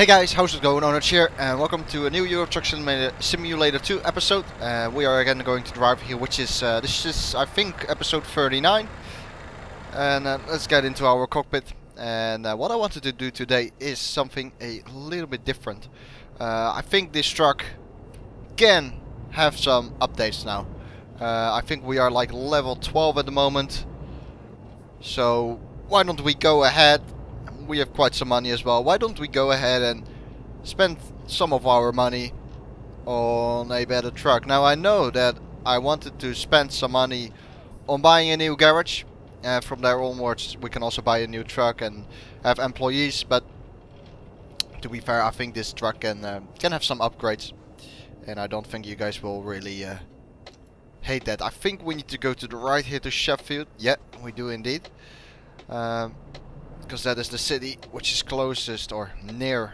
Hey guys, how's it going? Onage here, and welcome to a new Euro Truck Simulator 2 episode. We are again going to drive here, which is this is I think episode 39. And let's get into our cockpit. And what I wanted to do today is something a little bit different. I think this truck can have some updates now. I think we are like level 12 at the moment. So why don't we go ahead? We have quite some money as well. Why don't we go ahead and spend some of our money on a better truck? Now I know that I wanted to spend some money on buying a new garage. From there onwards we can also buy a new truck and have employees. But to be fair, I think this truck can have some upgrades. And I don't think you guys will really hate that. I think we need to go to the right here to Sheffield. Yeah, we do indeed. Because that is the city which is closest or near,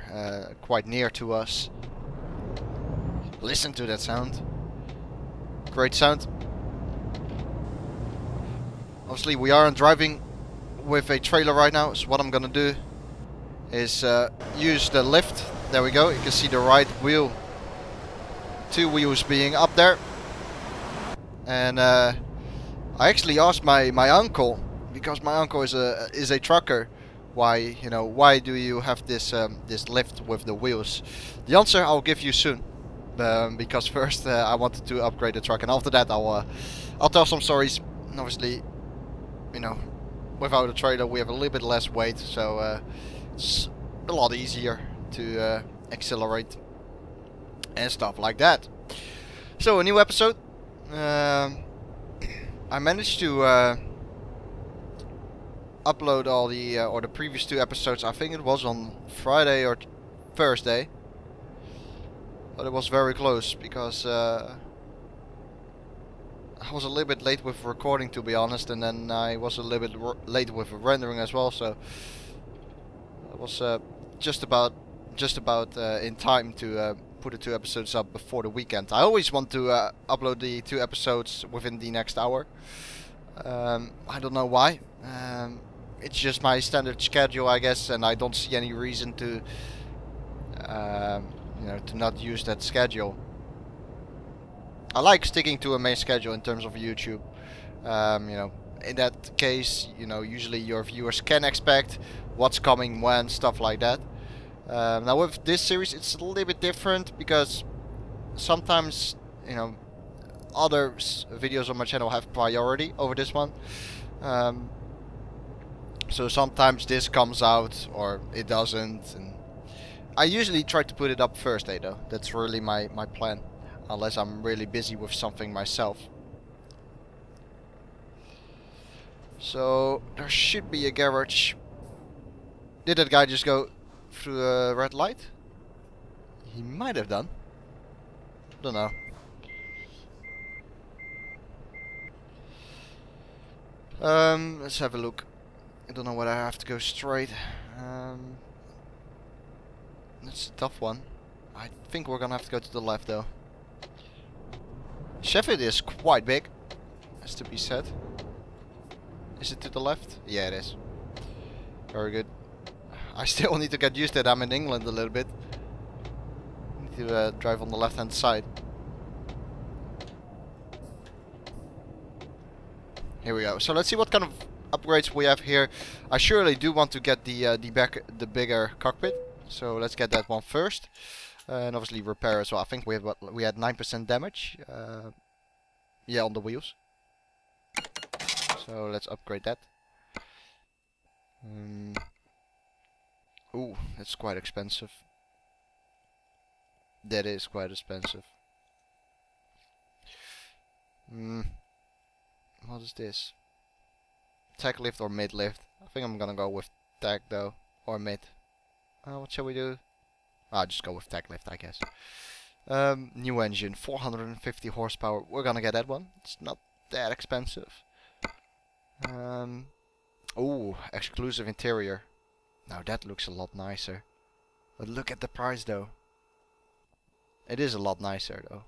quite near to us. Listen to that sound. Great sound. Obviously we aren't driving with a trailer right now, so what I'm gonna do is use the lift. There we go, you can see the right wheel, two wheels being up there. And I actually asked my uncle, because my uncle is a trucker, why do you have this this lift with the wheels? The answer I'll give you soon, because first I wanted to upgrade the truck, and after that I'll tell some stories. And obviously, without a trailer we have a little bit less weight, so it's a lot easier to accelerate and stuff like that. So a new episode. I managed to upload all the or the previous two episodes. I think it was on Friday or Thursday, but it was very close because I was a little bit late with recording, to be honest, and then I was a little bit late with rendering as well, so it was just about in time to put the two episodes up before the weekend. I always want to upload the two episodes within the next hour. I don't know why. It's just my standard schedule, I guess, and I don't see any reason to, to not use that schedule. I like sticking to a main schedule in terms of YouTube. In that case, usually your viewers can expect what's coming when, stuff like that. Now with this series, it's a little bit different because sometimes, other videos on my channel have priority over this one. So sometimes this comes out or it doesn't, and I usually try to put it up Thursday though. That's really my plan, unless I'm really busy with something myself. So there should be a garage. Did that guy just go through a red light? He might have done. Don't know. Let's have a look. I don't know whether I have to go straight. That's a tough one. I think we're gonna have to go to the left though. Sheffield is quite big, has to be said. Is it to the left? Yeah, it is. Very good. I still need to get used to it. I'm in England a little bit. Need to drive on the left hand side. Here we go. So let's see what kind of upgrades we have here. I surely do want to get the bigger cockpit, so let's get that one first, and obviously repair as well. I think we had 9% damage, yeah, on the wheels. So let's upgrade that. Ooh, that's quite expensive. That is quite expensive. What is this? Tech lift or mid lift? I think I'm gonna go with tech though, or mid. What shall we do? I'll just go with tech lift, I guess. New engine, 450 horsepower. We're gonna get that one. It's not that expensive. Oh, exclusive interior. Now that looks a lot nicer. But look at the price though. It is a lot nicer though.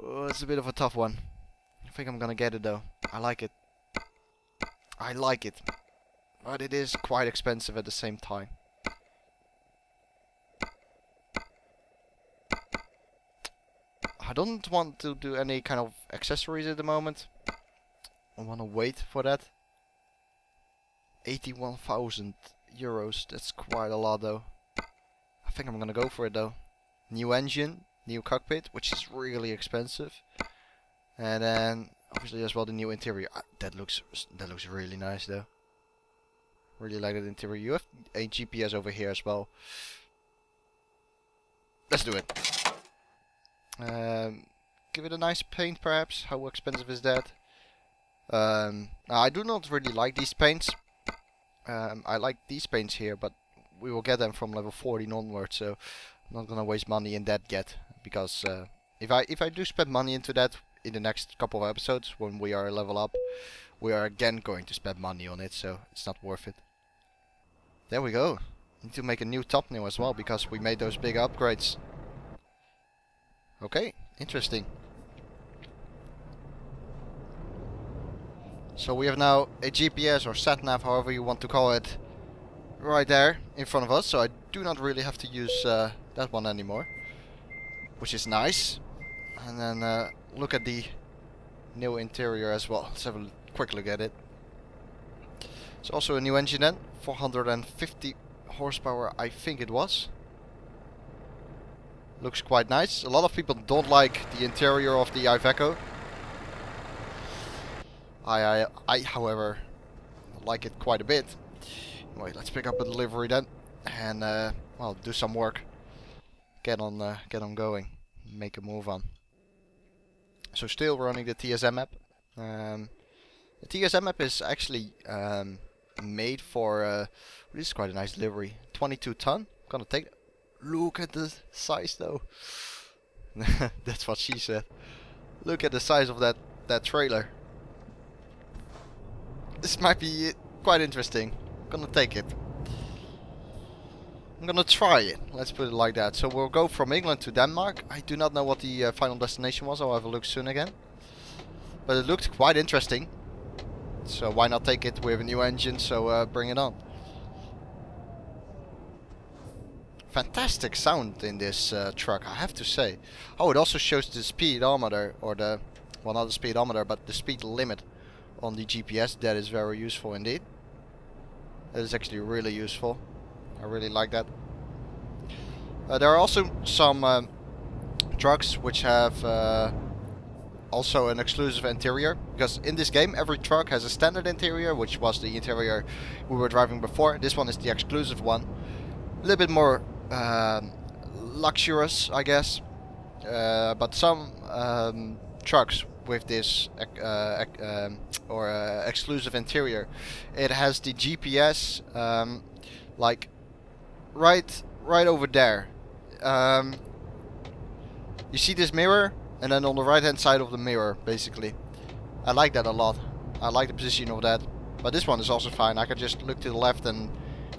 Oh, it's a bit of a tough one. I think I'm gonna get it though. I like it. I like it. But it is quite expensive at the same time. I don't want to do any kind of accessories at the moment. I want to wait for that. 81,000 euros. That's quite a lot though. I think I'm gonna go for it though. New engine, new cockpit, which is really expensive. And then obviously as well the new interior. That looks really nice though. Really like that interior. You have a GPS over here as well. Let's do it. Give it a nice paint perhaps. How expensive is that? I do not really like these paints. I like these paints here, but we will get them from level 14 onwards, so I'm not gonna waste money in that yet. Because if I do spend money into that in the next couple of episodes when we are level up, we are again going to spend money on it, so it's not worth it. There we go. Need to make a new top nail as well because we made those big upgrades. Okay, interesting. So we have now a GPS or sat-nav, however you want to call it, right there in front of us. So I do not really have to use that one anymore, which is nice. And then look at the new interior as well. Let's have a quick look at it. It's also a new engine then, 450 horsepower I think it was. Looks quite nice. A lot of people don't like the interior of the Iveco. I however like it quite a bit. Wait, let's pick up a delivery then, and well, do some work. Get on going, make a move on. So still running the TSM app. The TSM app is actually made for. This is quite a nice delivery. 22 ton. Gonna take it. Look at the size though. That's what she said. Look at the size of that trailer. This might be quite interesting. I'm gonna take it. I'm gonna try it. Let's put it like that. So we'll go from England to Denmark. I do not know what the final destination was. I'll have a look soon again. But it looked quite interesting. So why not take it with a new engine? So bring it on. Fantastic sound in this truck, I have to say. Oh, it also shows the speedometer, or the, well, not the speedometer, but the speed limit on the GPS. That is very useful indeed. That is actually really useful. I really like that. There are also some trucks which have also an exclusive interior, because in this game every truck has a standard interior, which was the interior we were driving before. This one is the exclusive one. A little bit more luxurious, I guess. But some trucks with this exclusive interior, it has the GPS like right over there. You see this mirror, and then on the right hand side of the mirror, basically. I like that a lot. I like the position of that. But this one is also fine. I can just look to the left and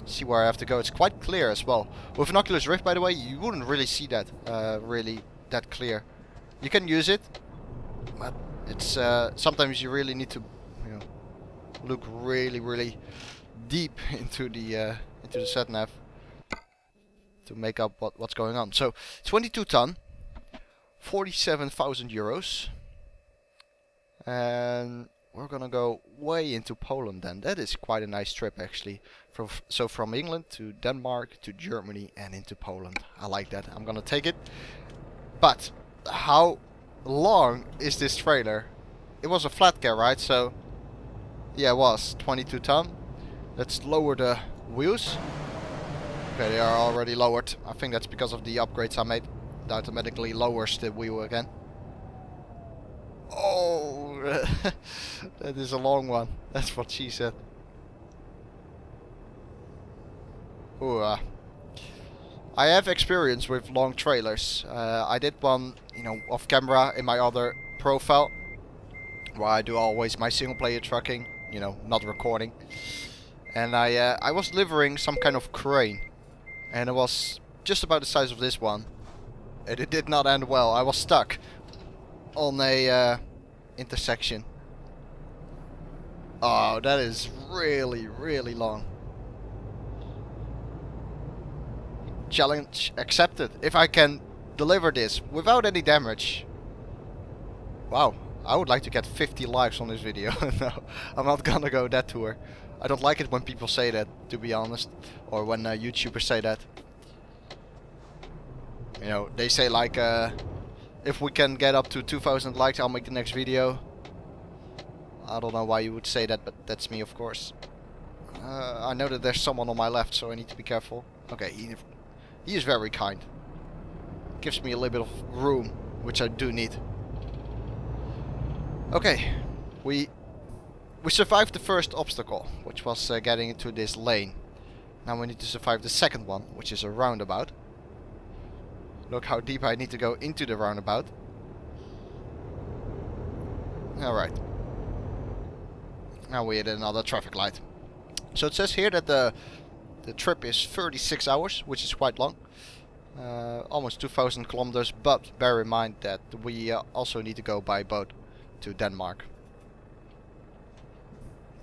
see where I have to go. It's quite clear as well. With an Oculus Rift, by the way, you wouldn't really see that really that clear. You can use it, but it's sometimes you really need to, you know, look really deep into the sat nav to make up what's going on. So 22 ton, 47,000 euros, and we're gonna go way into Poland then. That is quite a nice trip actually. From England to Denmark to Germany and into Poland. I like that. I'm gonna take it. But how long is this trailer? It was a flat car, right? So yeah, it was 22 ton. Let's lower the wheels. Okay, they are already lowered. I think that's because of the upgrades I made. It automatically lowers the wheel again. Oh, that is a long one. That's what she said. Ooh, I have experience with long trailers. I did one, you know, off camera in my other profile, where I do always my single player trucking, you know, not recording. And I was delivering some kind of crane, and it was just about the size of this one. And it did not end well. I was stuck on a intersection. Oh, that is really long. Challenge accepted. If I can deliver this without any damage, Wow, I would like to get 50 likes on this video. No, I'm not gonna go that tour. I don't like it when people say that, to be honest. Or when YouTubers say that. You know, they say like, if we can get up to 2,000 likes, I'll make the next video. I don't know why you would say that, but that's me, of course. I know that there's someone on my left, so I need to be careful. Okay, he is very kind. Gives me a little bit of room, which I do need. Okay, we survived the first obstacle, which was getting into this lane. Now we need to survive the second one, which is a roundabout. Look how deep I need to go into the roundabout. Alright. Now we hit another traffic light. So it says here that the trip is 36 hours, which is quite long. Almost 2,000 kilometers, but bear in mind that we also need to go by boat to Denmark.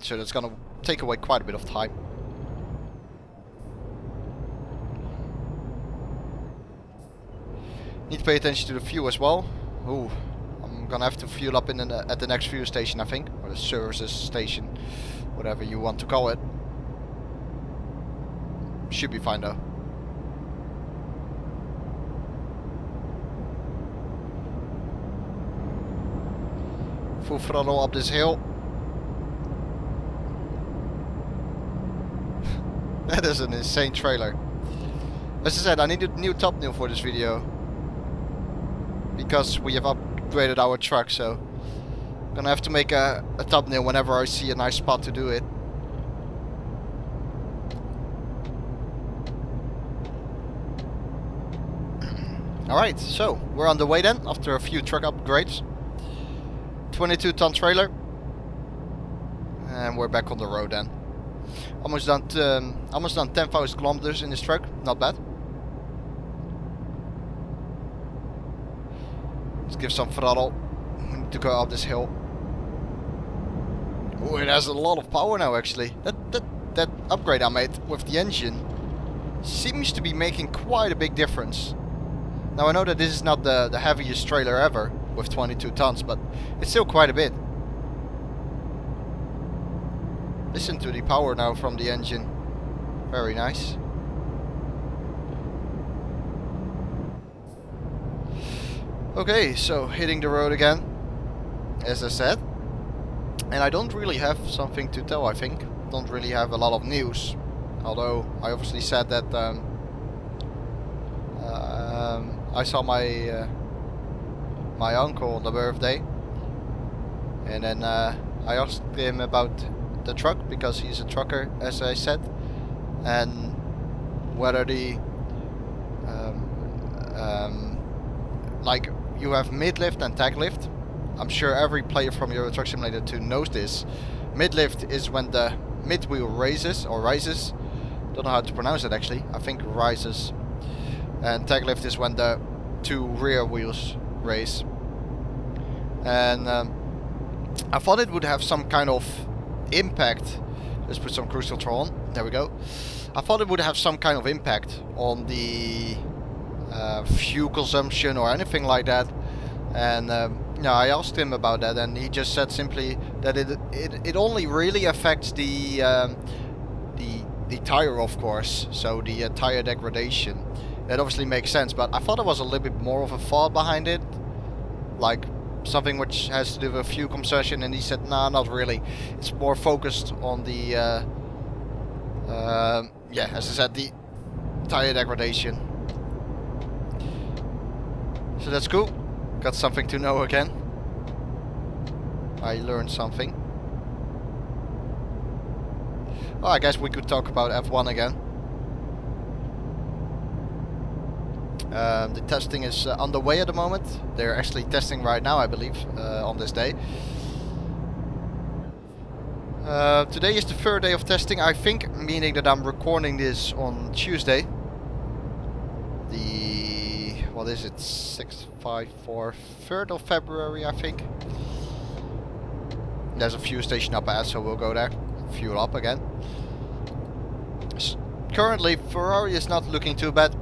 So that's gonna take away quite a bit of time. Need to pay attention to the fuel as well. Ooh, I'm gonna have to fuel up in at the next fuel station, I think, or the services station, whatever you want to call it. Should be fine though. Full throttle up this hill. That is an insane trailer. As I said, I need a new thumbnail for this video. Because we have upgraded our truck, so I'm gonna have to make a thumbnail whenever I see a nice spot to do it. Alright, so we're on the way then, after a few truck upgrades. 22-ton trailer. And we're back on the road then. Almost done 10,000 kilometers in this truck, not bad. Let's give some throttle. We need to go up this hill. Oh, it has a lot of power now actually. That upgrade I made with the engine seems to be making quite a big difference. Now I know that this is not the heaviest trailer ever with 22 tons, but it's still quite a bit. Listen to the power now from the engine. Very nice. Okay, so hitting the road again, as I said. And I don't really have something to tell, I think. Don't really have a lot of news. Although I obviously said that I saw my my uncle on the birthday, and then I asked him about the truck because he's a trucker, as I said, and whether the like you have mid-lift and tag lift. I'm sure every player from Euro Truck Simulator 2 knows this. Mid-lift is when the mid-wheel raises or rises. Don't know how to pronounce it actually. I think rises. And tag lift is when the two rear wheels raise. And I thought it would have some kind of impact. Let's put some cruise control on. There we go. I thought it would have some kind of impact on the fuel consumption or anything like that. And yeah, I asked him about that, and he just said simply that it only really affects the tire, of course. So the tire degradation. That obviously makes sense, but I thought there was a little bit more of a thought behind it, like something which has to do with fuel consumption. And he said, nah, not really. It's more focused on the yeah, as I said, the tire degradation. So that's cool. Got something to know again. I learned something. Oh, I guess we could talk about F1 again. The testing is underway at the moment. They're actually testing right now, I believe, on this day. Today is the third day of testing, I think, meaning that I'm recording this on Tuesday. What is it? 654, 3rd of February, I think. There's a fuel station up ahead, so we'll go there. Fuel up again. Currently, Ferrari is not looking too bad.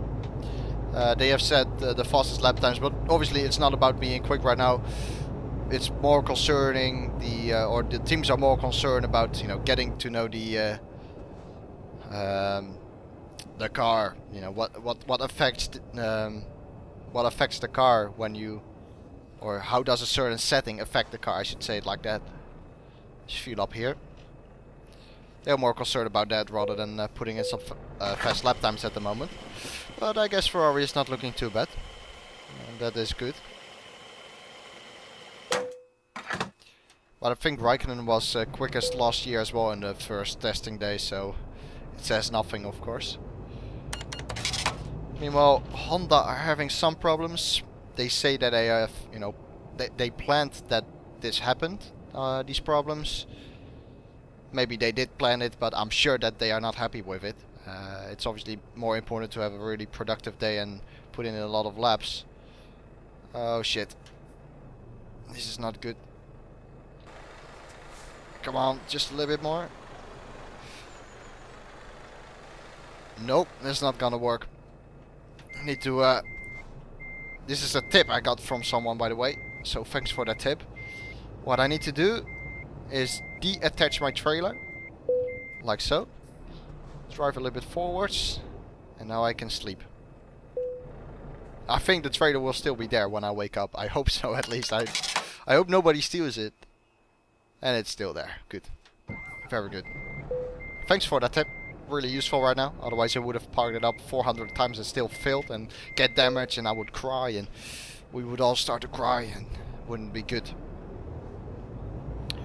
They have said the fastest lap times, but obviously it's not about being quick right now. it's more concerning or the teams are more concerned about, you know, getting to know the car. You know, what affects the car when you, or how does a certain setting affect the car? I should say it like that. Just fuel up here. They're more concerned about that rather than putting in some fast lap times at the moment. But I guess Ferrari is not looking too bad. That is good. But I think Raikkonen was quickest last year as well in the first testing day, so it says nothing, of course. Meanwhile, Honda are having some problems. They say that they have, you know, they planned that this happened, these problems. Maybe they did plan it, but I'm sure that they are not happy with it. It's obviously more important to have a really productive day and put in a lot of laps. Oh shit. This is not good. Come on, just a little bit more. Nope, that's not gonna work. I need to... This is a tip I got from someone, by the way. So thanks for that tip. What I need to do is de-attach my trailer. Like so. Drive a little bit forwards. And now I can sleep. I think the trailer will still be there when I wake up. I hope so, at least. I hope nobody steals it. And it's still there. Good. Very good. Thanks for that tip. Really useful right now. Otherwise I would have parked it up 400 times and still failed and get damaged, and I would cry and we would all start to cry and wouldn't be good.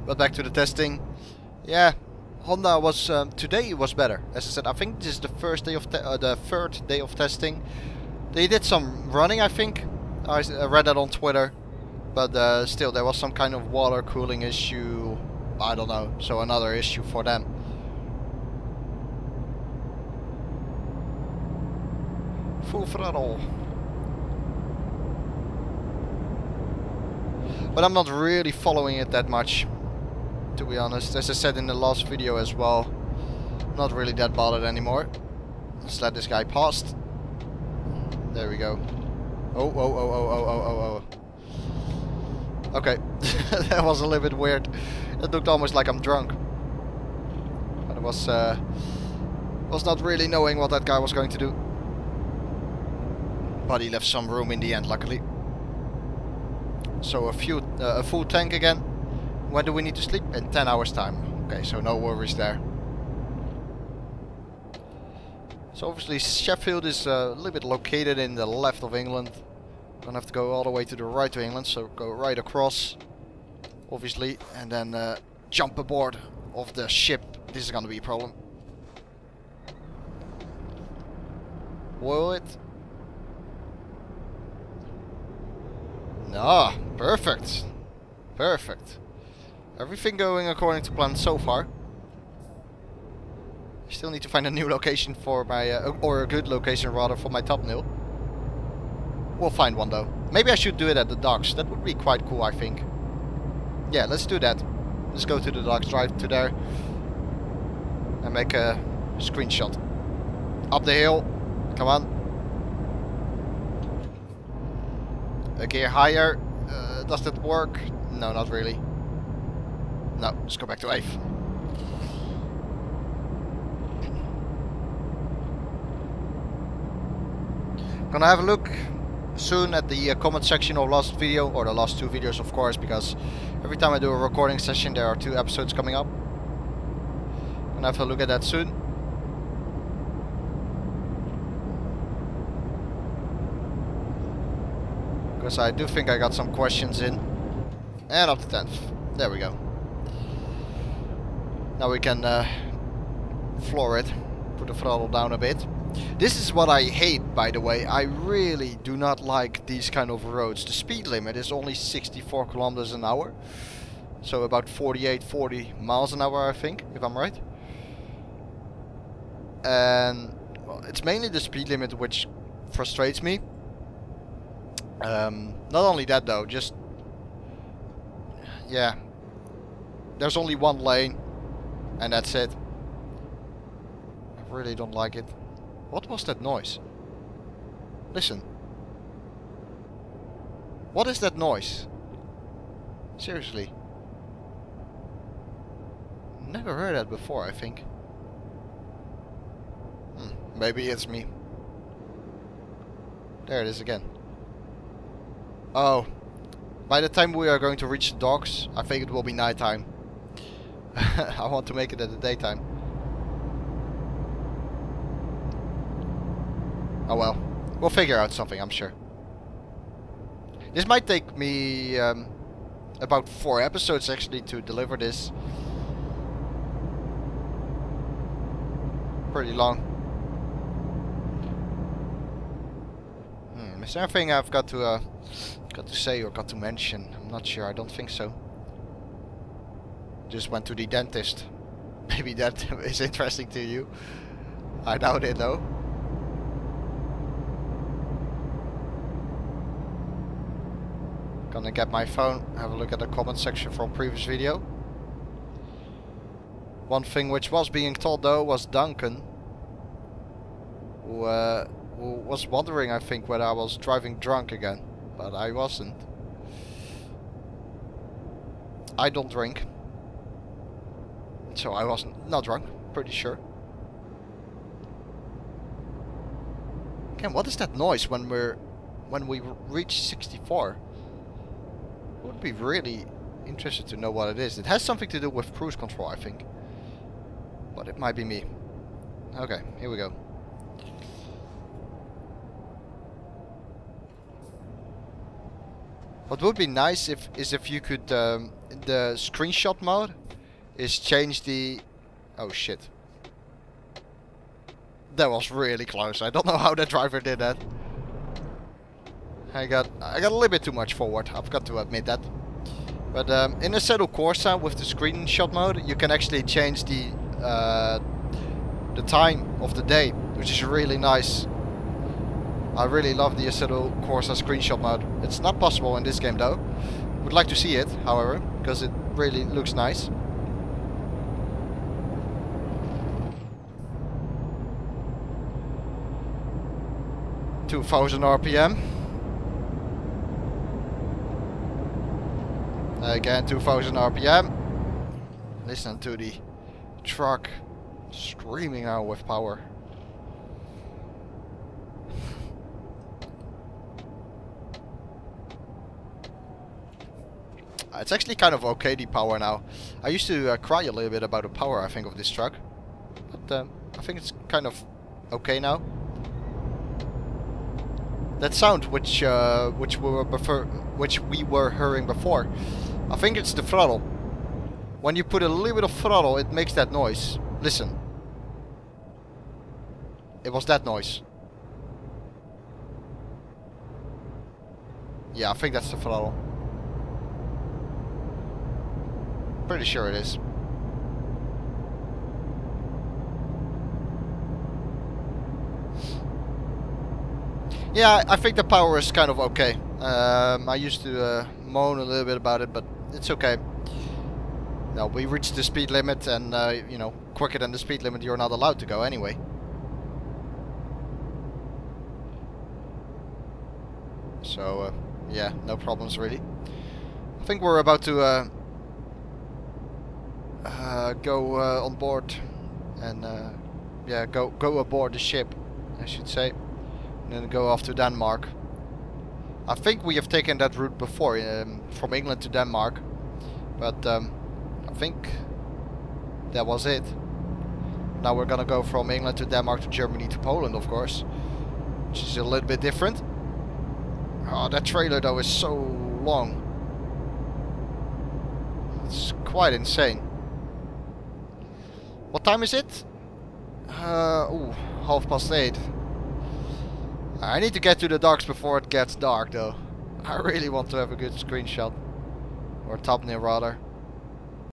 But back to the testing. Yeah, Honda was today was better. As I said, I think this is the first day of the third day of testing. They did some running, I think. I read that on Twitter. But still, there was some kind of water cooling issue. I don't know. So another issue for them. Full throttle. But I'm not really following it that much, to be honest. As I said in the last video as well, I'm not really that bothered anymore. Let's let this guy past. There we go. Oh. Okay, that was a little bit weird. It looked almost like I'm drunk. But it was not really knowing what that guy was going to do. But he left some room in the end, luckily. So a full tank again. When do we need to sleep? In 10 hours time. Okay, so no worries there. So obviously Sheffield is a little bit located in the left of England. Gonna have to go all the way to the right of England, so go right across, obviously, and then jump aboard of the ship. This is gonna be a problem. Will it? No, perfect. Perfect. Everything going according to plan so far. Still need to find a new location for my, or a good location rather, for my thumbnail. We'll find one though. Maybe I should do it at the docks. That would be quite cool, I think. Yeah, let's do that. Let's go to the docks, drive to there, and make a screenshot. Up the hill. Come on. A gear higher. Does that work? No, not really. No, let's go back to 8th. Gonna have a look soon at the comment section of last video, or the last two videos of course, because every time I do a recording session there are 2 episodes coming up. Gonna have a look at that soon. Because I do think I got some questions in. And up to 10th. There we go. Now we can floor it. Put the throttle down a bit. This is what I hate, by the way. I really do not like these kind of roads. The speed limit is only 64 kilometers an hour. So about 40 miles an hour, I think, if I'm right. And well, it's mainly the speed limit which frustrates me. Not only that though, just... yeah. There's only one lane. And that's it. I really don't like it. What was that noise? Listen. What is that noise? Seriously. Never heard that before, I think. Maybe it's me. There it is again. Oh. By the time we are going to reach the docks, I think it will be nighttime. I want to make it at the daytime. Oh well. We'll figure out something, I'm sure. This might take me about 4 episodes actually to deliver this. Pretty long. Is there anything I've got to say or got to mention? I'm not sure. I don't think so. Just went to the dentist. Maybe that is interesting to you. I doubt it though. Gonna get my phone, have a look at the comment section from previous video. One thing which was being told though was Duncan, who was wondering, I think, whether I was driving drunk again, but I wasn't. I don't drink, so I wasn't not drunk, pretty sure. Again, what is that noise when we reach 64? I would be really interested to know what it is. It has something to do with cruise control, I think. But it might be me. Okay, here we go. What would be nice is if you could, the screenshot mode is change the... Oh shit. That was really close. I don't know how the driver did that. I got a little bit too much forward, I've got to admit that. But in Assetto Corsa with the screenshot mode, you can actually change the time of the day, which is really nice. I really love the Assetto Corsa screenshot mode. It's not possible in this game though. Would like to see it, however, because it really looks nice. (2,000 RPM). Again, 2,000 RPM. Listen to the truck screaming out with power. It's actually kind of okay, the power now. I used to cry a little bit about the power, I think, of this truck. But I think it's kind of okay now. That sound which we were hearing before, I think it's the throttle. When you put a little bit of throttle, it makes that noise. Listen. It was that noise. Yeah, I think that's the throttle. Pretty sure it is. Yeah, I think the power is kind of okay. I used to moan a little bit about it, but it's okay. Now we reached the speed limit, and you know, quicker than the speed limit you're not allowed to go anyway. So yeah, no problems really. I think we're about to go on board and yeah, go aboard the ship, I should say. And then go off to Denmark. I think we have taken that route before, from England to Denmark, but I think that was it. Now we're gonna go from England to Denmark to Germany to Poland, of course, which is a little bit different. Oh, that trailer though is so long. It's quite insane. What time is it? Ooh, 8:30. I need to get to the docks before it gets dark though. I really want to have a good screenshot. Or thumbnail rather.